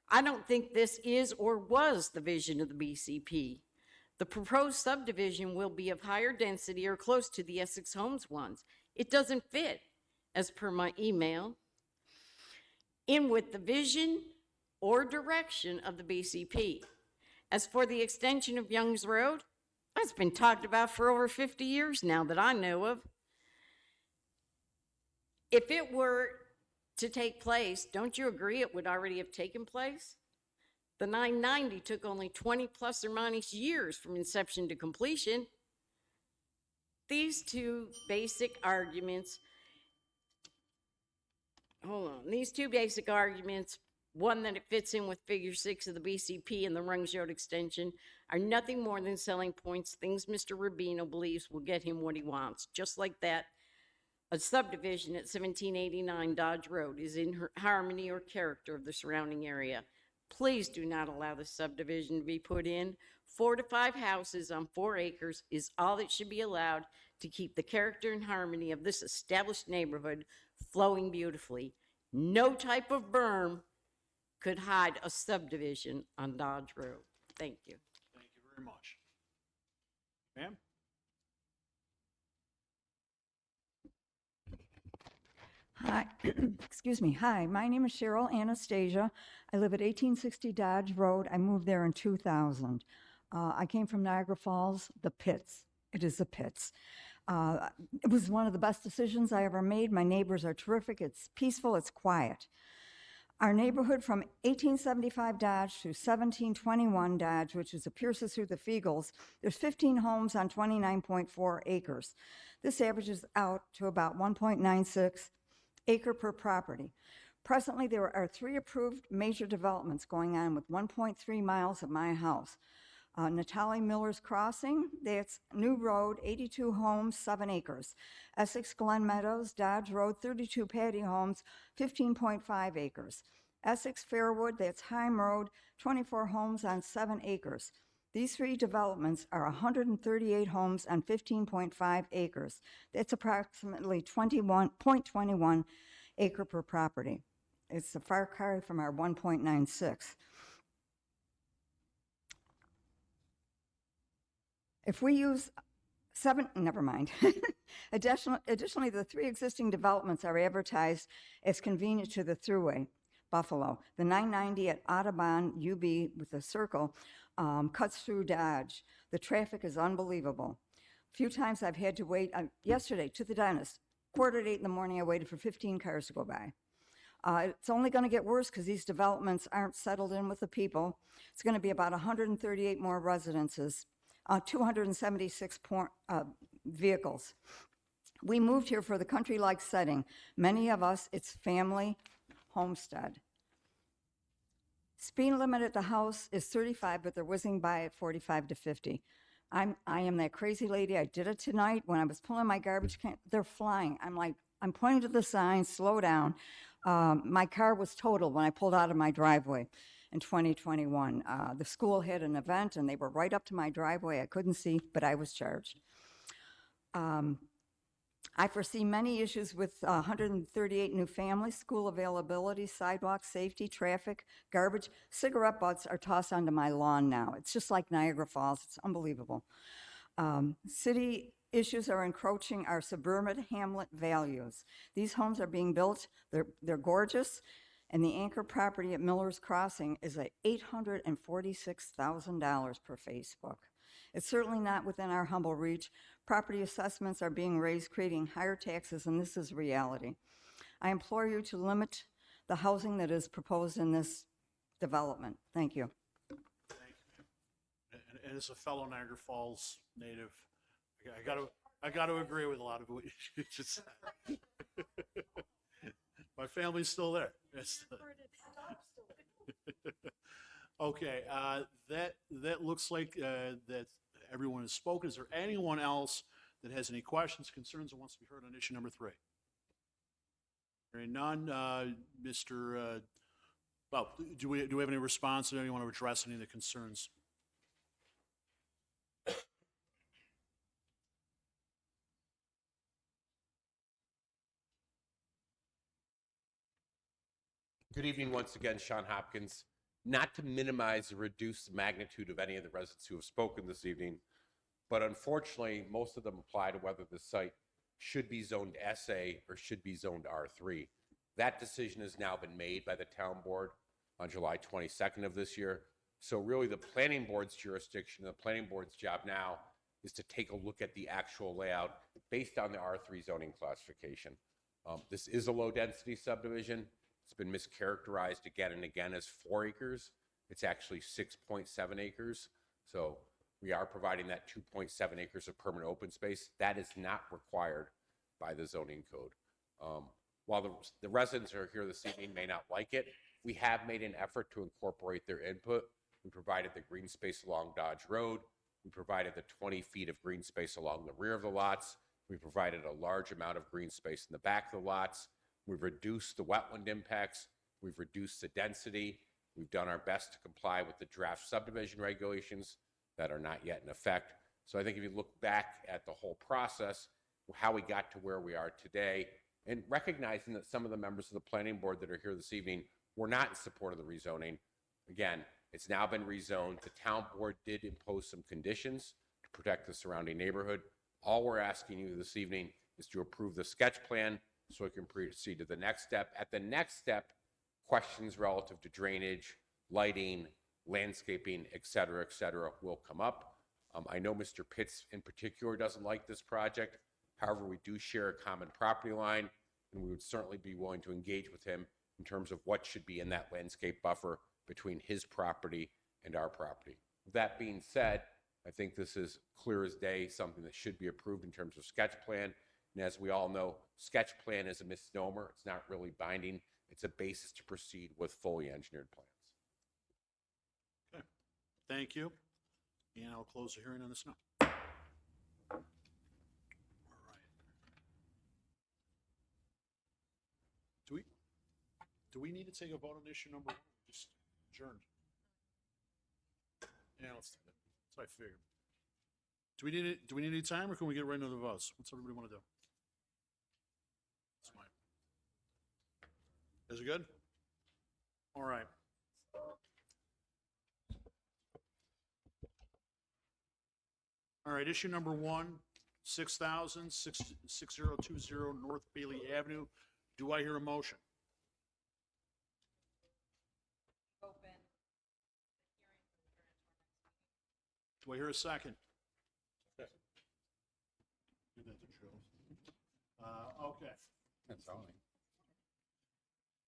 I don't think this is or was the vision of the BCP. The proposed subdivision will be of higher density or close to the Essex Homes ones. It doesn't fit, as per my email, in with the vision or direction of the BCP. As for the extension of Young's Road, that's been talked about for over 50 years now that I know of. If it were to take place, don't you agree it would already have taken place? The 990 took only 20 plus or minus years from inception to completion. These two basic arguments, one that it fits in with figure 6 of the BCP and the Rungs Road extension, are nothing more than selling points, things Mr. Rubino believes will get him what he wants. Just like that, a subdivision at 1789 Dodge Road is in harmony or character of the surrounding area. Please do not allow the subdivision to be put in. 4 to 5 houses on 4 acres is all that should be allowed to keep the character and harmony of this established neighborhood flowing beautifully. No type of berm could hide a subdivision on Dodge Road. Thank you. Thank you very much. Ma'am? Hi, excuse me. Hi, my name is Cheryl Anastasia. I live at 1860 Dodge Road. I moved there in 2000. I came from Niagara Falls, the pits. It is the pits. It was one of the best decisions I ever made. My neighbors are terrific. It's peaceful. It's quiet. Our neighborhood from 1875 Dodge to 1721 Dodge, which is the Pierces through the Fegals, there's 15 homes on 29.4 acres. This averages out to about 1.96 acre per property. Presently, there are 3 approved major developments going on with 1.3 miles of my house. Natalie Miller's Crossing, that's New Road, 82 homes, 7 acres. Essex Glen Meadows, Dodge Road, 32 patio homes, 15.5 acres. Essex Fairwood, that's Heim Road, 24 homes on 7 acres. These 3 developments are 138 homes on 15.5 acres. That's approximately 21.21 acre per property. It's a far cry from our 1.96. If we use never mind. Additionally, the 3 existing developments are advertised as convenient to the thruway, Buffalo. The 990 at Audubon UB with a circle cuts through Dodge. The traffic is unbelievable. A few times I've had to wait. Yesterday, to the dentist, 7:45 in the morning, I waited for 15 cars to go by. It's only going to get worse because these developments aren't settled in with the people. It's going to be about 138 more residences. 276 vehicles. We moved here for the country-like setting. Many of us, it's family, homestead. Speed limit at the house is 35, but they're whizzing by at 45 to 50. I am that crazy lady. I did it tonight when I was pulling my garbage can. They're flying. I'm pointing to the sign, slow down. My car was totaled when I pulled out of my driveway in 2021. The school had an event and they were right up to my driveway. I couldn't see, but I was charged. I foresee many issues with 138 new families, school availability, sidewalk safety, traffic, garbage. Cigarette butts are tossed onto my lawn now. It's just like Niagara Falls. It's unbelievable. City issues are encroaching our suburban hamlet values. These homes are being built. They're gorgeous. And the anchor property at Miller's Crossing is at $846,000 per Facebook. It's certainly not within our humble reach. Property assessments are being raised, creating higher taxes, and this is reality. I implore you to limit the housing that is proposed in this development. Thank you. Thank you, ma'am. And as a fellow Niagara Falls native, I got to agree with a lot of what you just said. My family's still there. Okay, that looks like that everyone has spoken. Is there anyone else that has any questions, concerns, or wants to be heard on issue number 3? Hearing none, Mr. Well, do we have any response? Do anyone want to address any of the concerns? Good evening once again, Sean Hopkins, not to minimize or reduce the magnitude of any of the residents who have spoken this evening, but unfortunately, most of them apply to whether the site should be zoned SA or should be zoned R3. That decision has now been made by the town board on July 22nd of this year. So really the planning board's jurisdiction, the planning board's job now is to take a look at the actual layout based on the R3 zoning classification. This is a low density subdivision. It's been mischaracterized again and again as 4 acres. It's actually 6.7 acres. So we are providing that 2.7 acres of permanent open space. That is not required by the zoning code. While the residents who are here this evening may not like it, we have made an effort to incorporate their input. We provided the green space along Dodge Road. We provided the 20 feet of green space along the rear of the lots. We provided a large amount of green space in the back of the lots. We've reduced the wetland impacts. We've reduced the density. We've done our best to comply with the draft subdivision regulations that are not yet in effect. So I think if you look back at the whole process, how we got to where we are today, and recognizing that some of the members of the planning board that are here this evening were not in support of the rezoning. Again, it's now been rezoned. The town board did impose some conditions to protect the surrounding neighborhood. All we're asking you this evening is to approve the sketch plan so we can proceed to the next step. At the next step, questions relative to drainage, lighting, landscaping, et cetera, will come up. I know Mr. Pitts in particular doesn't like this project. However, we do share a common property line, and we would certainly be willing to engage with him in terms of what should be in that landscape buffer between his property and our property. That being said, I think this is clear as day, something that should be approved in terms of sketch plan. And as we all know, sketch plan is a misnomer. It's not really binding. It's a basis to proceed with fully engineered plans. Okay, thank you. And I'll close the hearing on this now. All right. Do we need to take a vote on issue number 1? Just adjourned. Yeah, let's do that. That's what I figured. Do we need any time, or can we get right into the votes? What's everybody want to do? That's fine. Is it good? All right. All right, issue number 1, 6020 North Bailey Avenue. Do I hear a motion? Open. Do I hear a second? Okay. That's all.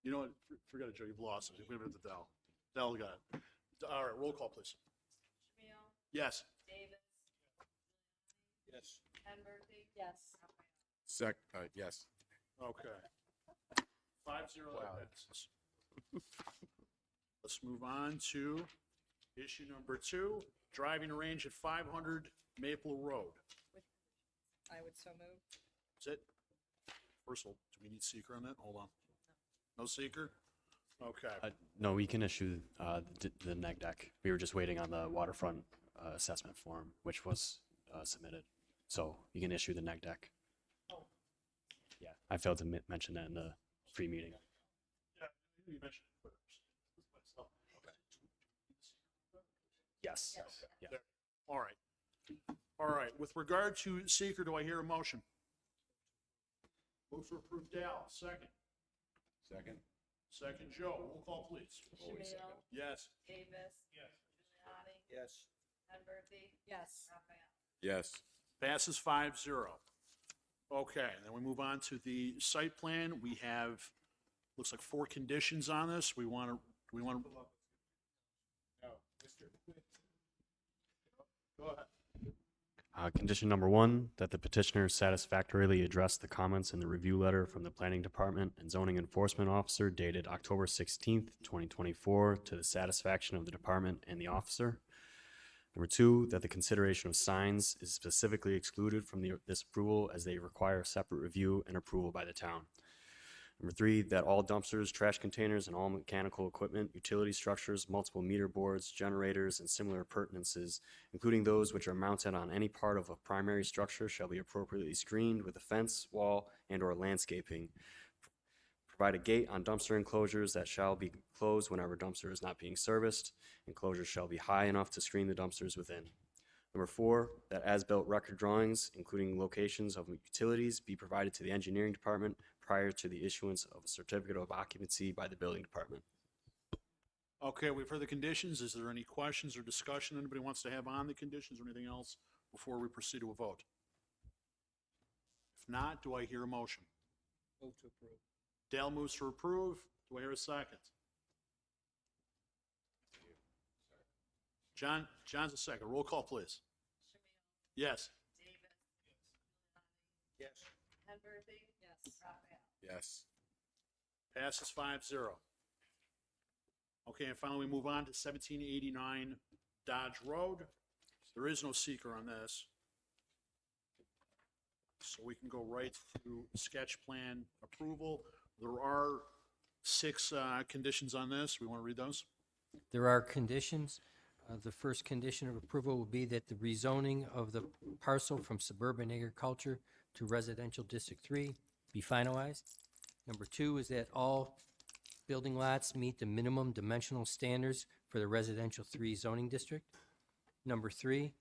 You know what? Forget it, Joe. You've lost it. We've got the Dell. Dell got it. All right, roll call, please. Shamil? Yes. Davis? Yes. Penberthy? Yes. Yes. Okay. 5-0, that passes. Let's move on to issue number 2, driving range at 500 Maple Road. I would so move. Is it? First of all, do we need seeker on that? Hold on. No seeker? Okay. No, we can issue the neg deck. We were just waiting on the waterfront assessment form, which was submitted. So you can issue the neg deck. Yeah, I failed to mention that in the pre-meeting. Yeah, you mentioned it. Okay. Yes. Yeah. There. All right. All right. With regard to seeker, do I hear a motion? Move to approve Dal. Second. Second? Second, Joe. Roll call, please. Shamil? Yes. Davis? Yes. Giuliani? Yes. Penberthy? Yes. Raphael? Yes. Passes 5-0. Okay, then we move on to the site plan. We have, looks like 4 conditions on this. Do we want to? No, Go ahead. Condition number 1, that the petitioner satisfactorily address the comments in the review letter from the Planning Department and Zoning Enforcement Officer dated October 16th, 2024, to the satisfaction of the department and the officer. Number 2, that the consideration of signs is specifically excluded from this approval as they require separate review and approval by the town. Number 3, that all dumpsters, trash containers, and all mechanical equipment, utility structures, multiple meter boards, generators, and similar appurtenances, including those which are mounted on any part of a primary structure, shall be appropriately screened with a fence, wall, and/or landscaping, Provide a gate on dumpster enclosures that shall be closed whenever dumpster is not being serviced. Enclosures shall be high enough to screen the dumpsters within. Number 4, that as-built record drawings, including locations of utilities, be provided to the engineering department prior to the issuance of a certificate of occupancy by the building department. Okay, we've heard the conditions. Is there any questions or discussion anybody wants to have on the conditions or anything else before we proceed to a vote? If not, do I hear a motion? Move to approve. Dale moves to approve. Do I hear a second? John's a second. Roll call, please. Yes. Yes. Henworthy? Yes. Raphael? Yes. Passes 5-0. Okay, and finally, we move on to 1789 Dodge Road. There is no seeker on this. So we can go right to sketch plan approval. There are 6 conditions on this. We want to read those? There are conditions. The first condition of approval will be that the rezoning of the parcel from suburban agriculture to residential District 3 be finalized. Number 2 is that all building lots meet the minimum dimensional standards for the residential 3 zoning district. Number 3,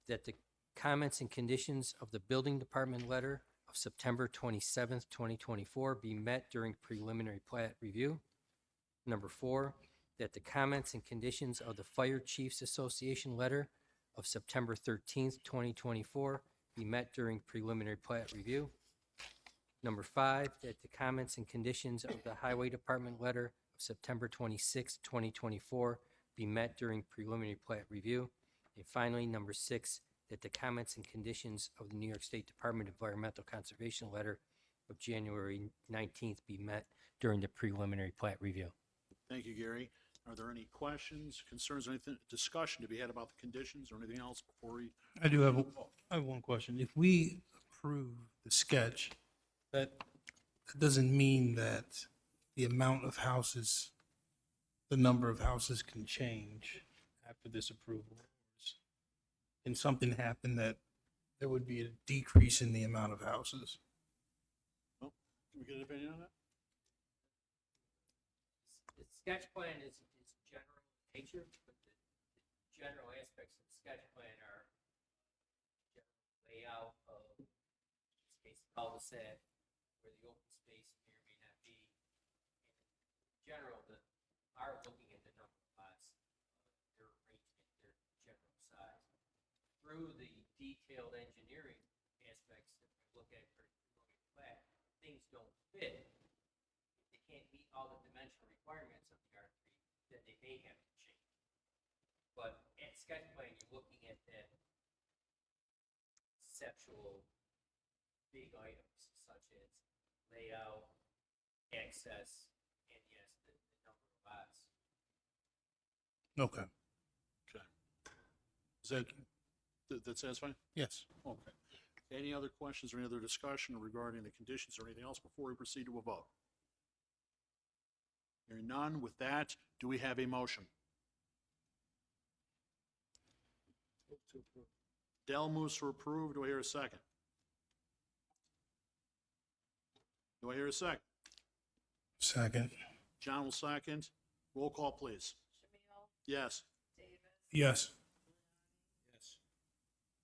that the comments and conditions of the building department letter of September 27th, 2024 be met during preliminary plat review. Number 4, that the comments and conditions of the Fire Chiefs Association letter of September 13th, 2024 be met during preliminary plat review. Number 5, that the comments and conditions of the Highway Department letter of September 26th, 2024 be met during preliminary plat review. And finally, number 6, that the comments and conditions of the New York State Department of Environmental Conservation letter of January 19th be met during the preliminary plat review. Thank you, Gary. Are there any questions, concerns, anything, discussion to be had about the conditions or anything else before we? I do have, I have one question. If we approve the sketch, that doesn't mean that the amount of houses, the number of houses can change after this approval. Can something happen that there would be a decrease in the amount of houses? Can we get an opinion on that? The sketch plan is general in nature, but the general aspects of the sketch plan are general layout of space cul-de-sac, where the open space may or may not be. In general, are looking at the number of lots, their arrangement, their general size. Through the detailed engineering aspects that we look at for preliminary plat, things don't fit. If they can't meet all the dimensional requirements of the R3, then they may have to change. But at sketch plan, you're looking at that conceptual big items such as layout, access, and yes, the number of lots. Okay, Okay. Is that satisfying? yes. Okay. Any other questions or any other discussion regarding the conditions or anything else before we proceed to a vote? Hearing none, with that, do we have a motion? Dell moves to approve. Do I hear a second? Do I hear a second? Second, John will second. Roll call, please. Shamil? Yes. Davis? yes.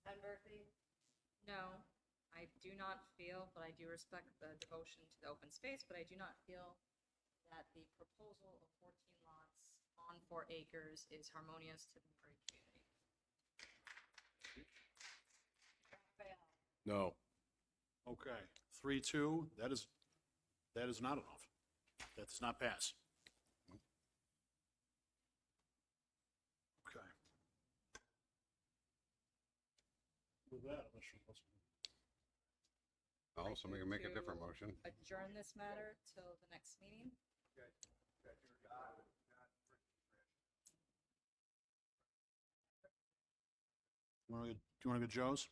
Henworthy? No, I do not feel, but I do respect the devotion to the open space, but I do not feel that the proposal of 14 lots on 4 acres is harmonious to the Newbury community. Raphael? No. Okay. 3-2. That is not enough. That does not pass. Okay. With that, I'm not sure what's- Oh, somebody can make a To different motion. Adjourn this matter till the next meeting. Do you want to go Joe's?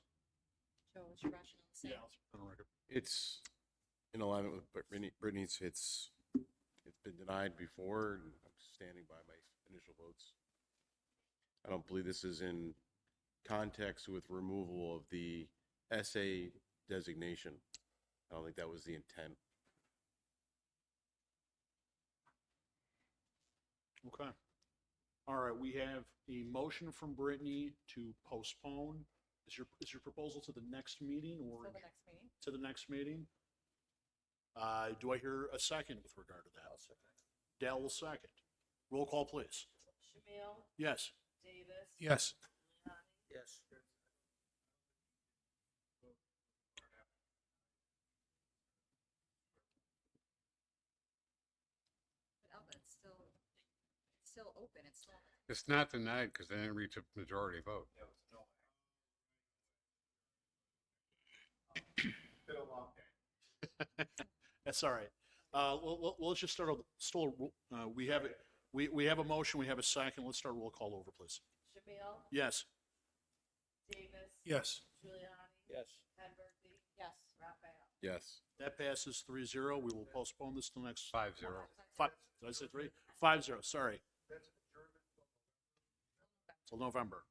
Joe, what's your rationale? Same. On the record. It's in alignment with Brittany's. It's been denied before, and I'm standing by my initial votes. I don't believe this is in context with removal of the SA designation. I don't think that was the intent. Okay. All right, we have a motion from Brittany to postpone. Is your proposal to the next meeting or Till the next meeting. to the next meeting? Do I hear a second with regard to that? Dale will second. Roll call, please. Shamil, Yes. Davis. Yes. Yes. But it's still open, it's still. It's not denied because they didn't reach a majority vote. That's all right. Let's just start. We have it. We have a motion. We have a second. Let's start roll call over, please. Shamil, Yes. Davis. Yes. Giuliani. Yes. Hedberg. Yes. Raphael. Yes. That passes 3-0. We will postpone this till next. 5-0. Five. Did I say 3? 5-0. Sorry. Till November.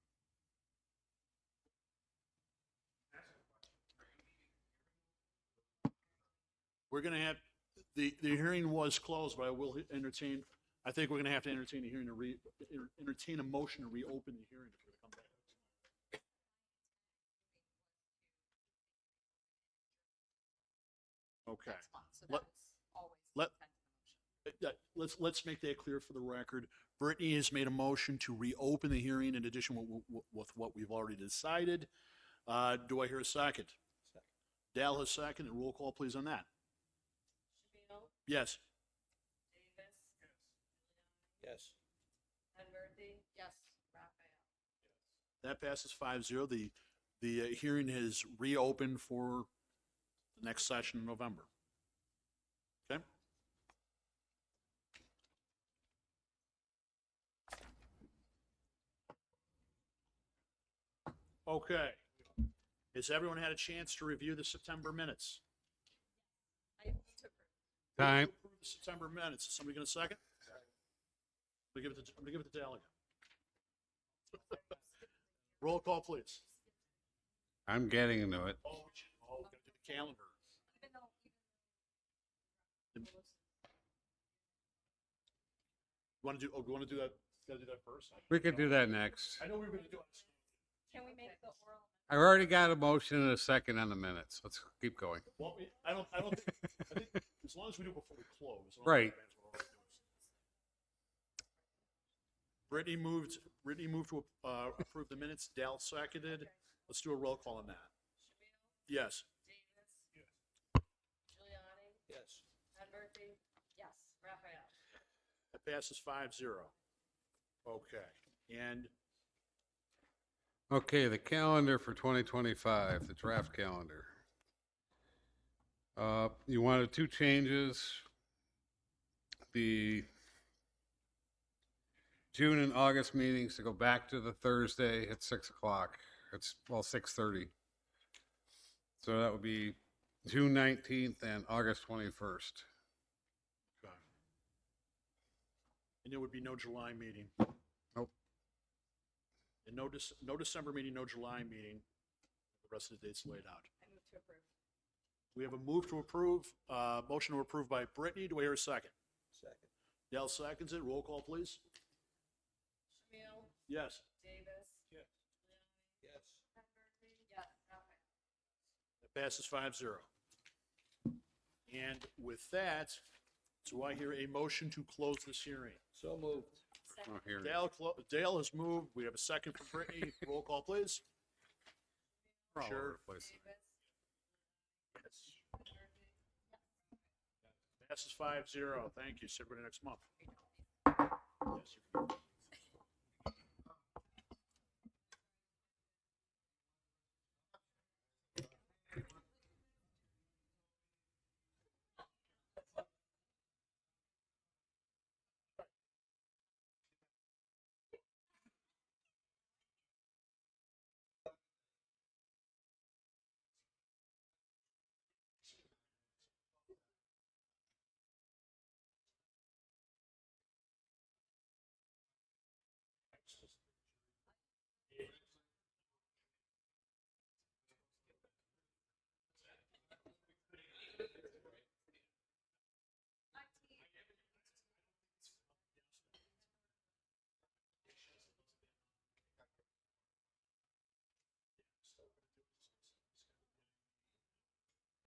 We're going to have, the hearing was closed, but I will entertain, I think we're going to have to entertain a hearing entertain a motion to reopen the hearing if we're going to come back. Okay. That's fine, so Let- that was always the let- intent of the motion. Let's make that clear for the record. Brittany has made a motion to reopen the hearing in addition with what we've already decided. Do I hear a second? Dal has second, and roll call please on that. Shamil, Yes. Davis. Yes. Hedberg. Yes. Raphael. That passes 5-0. The hearing is reopened for the next session in November. Okay? Okay. Has everyone had a chance to review the September minutes? I move to approve. Time. Approve the September minutes. Is somebody going to second? I'm going to give it to Dale again. Roll call, please. I'm getting into it. Oh, we got to do the calendar. Even though. You want to do that? Got to do that first? We could do that next. I know we were going to do it. Can we make the oral? I've already got a motion and a second on the minutes. Let's keep going. Well, I don't think, I think as long as we do it before we close. I don't Right. think that's what we're gonna do. Brittany moved to approve the minutes. Dal seconded. Let's do a roll call on that. Shamil, Yes. Davis. Giuliani. Yes. Hedberg. Yes. Raphael. That passes 5-0. Okay. And Okay, the calendar for 2025, the draft calendar. You wanted 2 changes. The June and August meetings to go back to the Thursday at 6 o'clock. It's, well, 6:30. So that would be June 19th and August 21st. okay. And there would be no July meeting. Nope. And no December meeting, no July meeting. The rest of the dates laid out. I move to approve. We have a move to approve, motion to approve by Brittany. Do I hear a second? Second. Dale seconds it. Roll call, please. Shamil, Yes. Davis. Yes. Hedberg. Yes. Raphael. That passes 5-0. And with that, do I hear a motion to close this hearing? So moved. Oh, here. Dale has moved. We have a second from Brittany. Roll call, please. We're all over Sure. the place. Davis. Passes 5-0. Thank you. See everybody next month. Yes,